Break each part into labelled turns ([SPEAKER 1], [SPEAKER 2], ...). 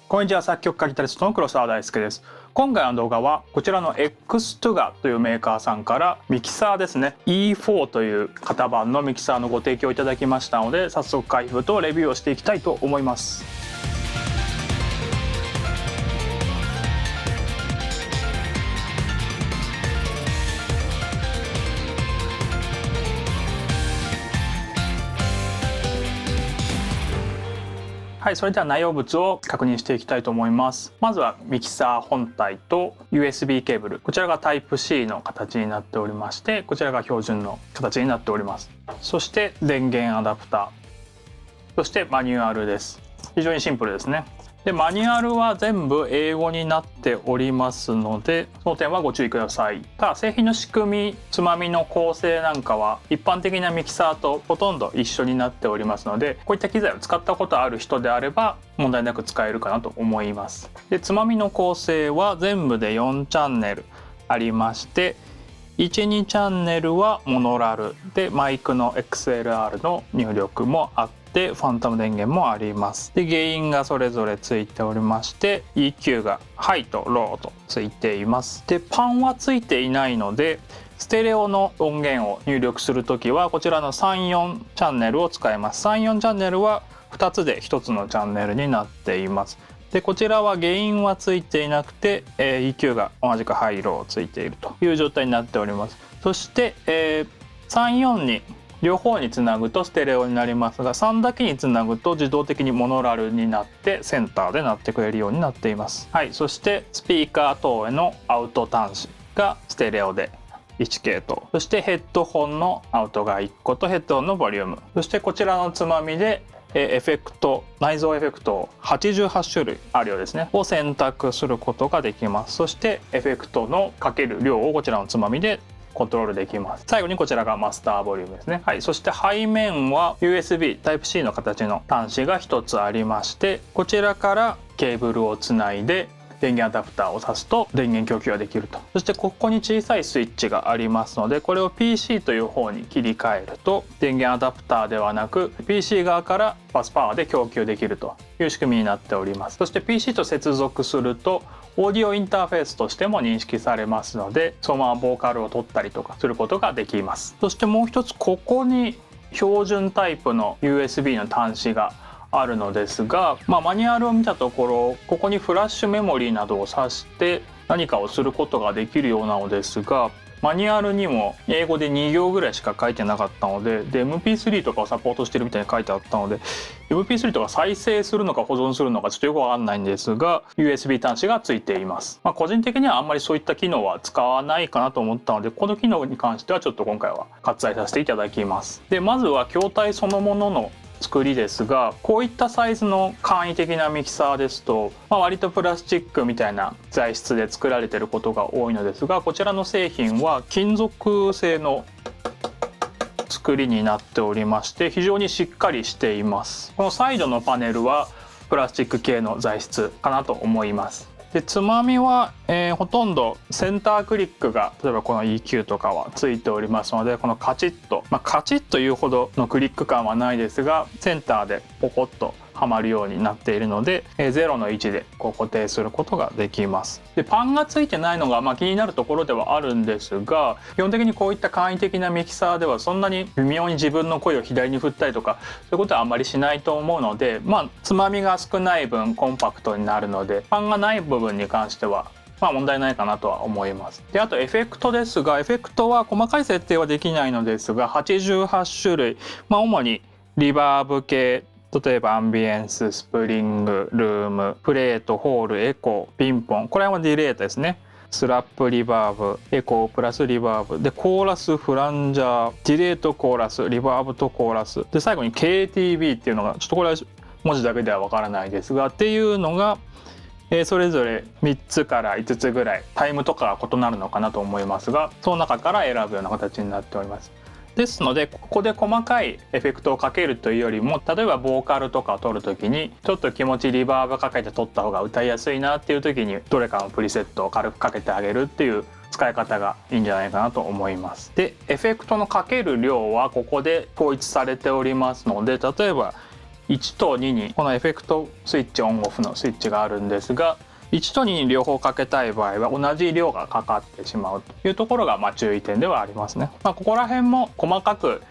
[SPEAKER 1] こんにちは、作曲家ギタリストの黒沢大輔です。今回の動画はこちらの Xtuga というメーカーさんからミキサーですね E4 という型番のミキサーのご提供いただきましたので、早速開封とレビューをしていきたいと思います。はい、それでは内容物を確認していきたいと思います。まずはミキサー本体と USB ケーブル、こちらが Type-C の形になっておりまして、こちらが標準の形になっております。そして電源アダプター、そしてマニュアルです。非常にシンプルですね。でマニュアルは全部英語になっておりますので、その点はご注意ください。ただ製品の仕組み、つまみの構成なんかは一般的なミキサーとほとんど一緒になっておりますので、こういった機材を使ったことある人であれば問題なく使えるかなと思います。でつまみの構成は全部で4チャンネルありまして、12チャンネルはモノラルでマイクの XLR の入力もあって、ファントム電源もあります。でゲインがそれぞれついておりまして、 EQ がハイとローとついています。でパンはついていないので、ステレオの音源を入力するときはこちらの34チャンネルを使います。34チャンネルは2つで1つのチャンネルになっています。でこちらはゲインはついていなくて、EQ が同じくハイローついているという状態になっております。そして、34に両方につなぐとステレオになりますが、3だけにつなぐと自動的にモノラルになってセンターで鳴ってくれるようになっています。はい、そしてスピーカー等へのアウト端子がステレオで1系統、そしてヘッドホンのアウトが1個とヘッドホンのボリューム、そしてこちらのつまみでエフェクト、内蔵エフェクト88種類あるようですねを選択することができます。そしてエフェクトのかける量をこちらのつまみでコントロールできます。最後にこちらがマスターボリュームですね。はい、そして背面は USB Type-C の形の端子が1つありまして、こちらからケーブルをつないで電源アダプターを挿すと電源供給ができると。そしてここに小さいスイッチがありますので、これを PC という方に切り替えると電源アダプターではなく PC 側からバスパワーで供給できるという仕組みになっております。そして PC と接続するとオーディオインターフェースとしても認識されますので、そのままボーカルを取ったりとかすることができます。そしてもう一つ、ここに標準タイプの USB の端子があるのですが、マニュアルを見たところここにフラッシュメモリーなどを挿して何かをすることができるようなのですが、マニュアルにも英語で2行ぐらいしか書いてなかったので、MP3 とかをサポートしてるみたいに書いてあったので MP3 とか再生するのか保存するのかちょっとよくわかんないんですが、 USB 端子がついています。個人的にはあんまりそういった機能は使わないかなと思ったので、この機能に関してはちょっと今回は割愛させていただきます。でまずは筐体そのものの作りですが、こういったサイズの簡易的なミキサーですと、割とプラスチックみたいな材質で作られていることが多いのですが、こちらの製品は金属製の作りになっておりまして、非常にしっかりしています。このサイドのパネルはプラスチック系の材質かなと思います。でつまみは、ほとんどセンタークリックが例えばこの EQ とかはついておりますので、このカチッと、カチッというほどのクリック感はないですが、センターでポコッとはまるようになっているので、0の位置で固定することができます。でパンがついてないのが気になるところではあるんですが、基本的にこういった簡易的なミキサーではそんなに微妙に自分の声を左に振ったりとかそういうことはあんまりしないと思うので、つまみが少ない分コンパクトになるので、パンがない部分に関しては問題ないかなとは思います。であとエフェクトですが、エフェクトは細かい設定はできないのですが88種類、主にリバーブ系、例えばアンビエンス、スプリング、ルーム、プレート、ホール、エコー、ピンポン、これはディレイですね。スラップリバーブ、エコープラスリバーブで、コーラス、フランジャー、ディレイとコーラス、リバーブとコーラスで、最後に KTB っていうのがちょっとこれは文字だけではわからないですがっていうのが、それぞれ3つから5つぐらいタイムとかが異なるのかなと思いますが、その中から選ぶような形になっております。ですのでここで細かいエフェクトをかけるというよりも、例えばボーカルとかを取る時にちょっと気持ちリバーブかけて取った方が歌いやすいなっていう時にどれかのプリセットを軽くかけてあげるっていう使い方がいいんじゃないかなと思います。でエフェクトのかける量はここで統一されておりますので、例えば1と2にこのエフェクトスイッチオンオフのスイッチがあるんですが、1と2に両方かけたい場合は同じ量がかかってしまうというところが注意点ではありますね。ここら辺も細かく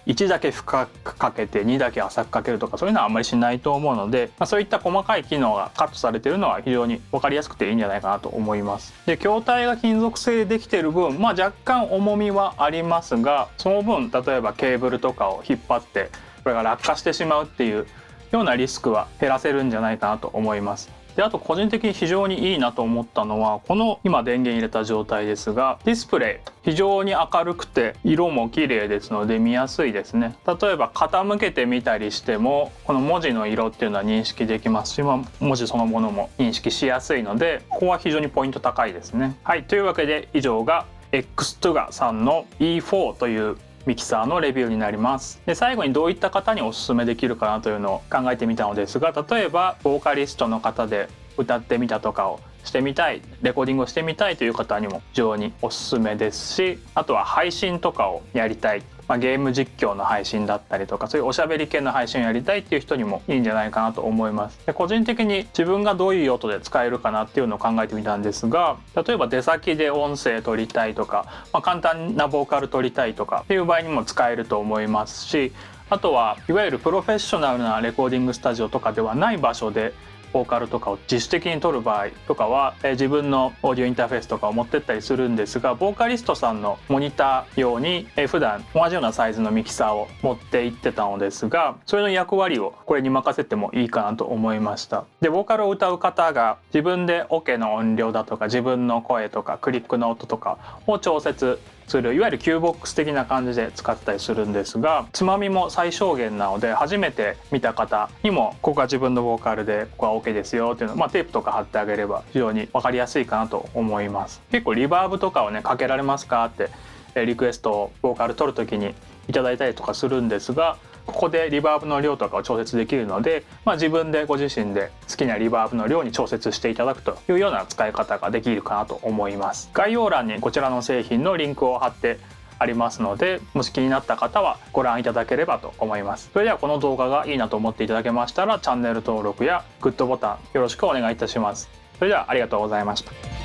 [SPEAKER 1] 1だけ深くかけて2だけ浅くかけるとかそういうのはあんまりしないと思うので、そういった細かい機能がカットされているのは非常に分かりやすくていいんじゃないかなと思います。で、筐体が金属製でできている分、若干重みはありますが、その分例えばケーブルとかを引っ張ってこれが落下してしまうっていうようなリスクは減らせるんじゃないかなと思います。で、あと個人的に非常にいいなと思ったのは、この今電源入れた状態ですが、ディスプレイ非常に明るくて色も綺麗ですので見やすいですね。例えば傾けてみたりしてもこの文字の色っていうのは認識できますし、文字そのものも認識しやすいので、ここは非常にポイント高いですね。はい、というわけで以上が Xtuga さんの E4 というミキサーのレビューになります。で、最後にどういった方におすすめできるかなというのを考えてみたのですが、例えばボーカリストの方で歌ってみたとかをしてみたい、レコーディングをしてみたいという方にも非常におすすめですし、あとは配信とかをやりたい、ゲーム実況の配信だったりとか、そういうおしゃべり系の配信をやりたいっていう人にもいいんじゃないかなと思います。で、個人的に自分がどういう音で使えるかなっていうのを考えてみたんですが、例えば出先で音声取りたいとか、簡単なボーカル取りたいとかっていう場合にも使えると思いますし、あとはいわゆるプロフェッショナルなレコーディングスタジオとかではない場所でボーカルとかを自主的に撮る場合とかは、自分のオーディオインターフェースとかを持ってったりするんですが、ボーカリストさんのモニター用に、普段同じようなサイズのミキサーを持って行ってたのですが、それの役割をこれに任せてもいいかなと思いました。で、ボーカルを歌う方が自分でオケの音量だとか自分の声とかクリックの音とかを調節する、いわゆるキューボックス的な感じで使ってたりするんですが、つまみも最小限なので初めて見た方にもここが自分のボーカルでここは OK ですよっていうのを、テープとか貼ってあげれば非常に分かりやすいかなと思います。結構リバーブとかをね、かけられますかってリクエストをボーカル取る時にいただいたりとかするんですが、ここでリバーブの量とかを調節できるので、自分でご自身で好きなリバーブの量に調節していただくというような使い方ができるかなと思います。概要欄にこちらの製品のリンクを貼ってありますので、もし気になった方はご覧いただければと思います。それではこの動画がいいなと思っていただけましたら、チャンネル登録やグッドボタンよろしくお願いいたします。それではありがとうございました。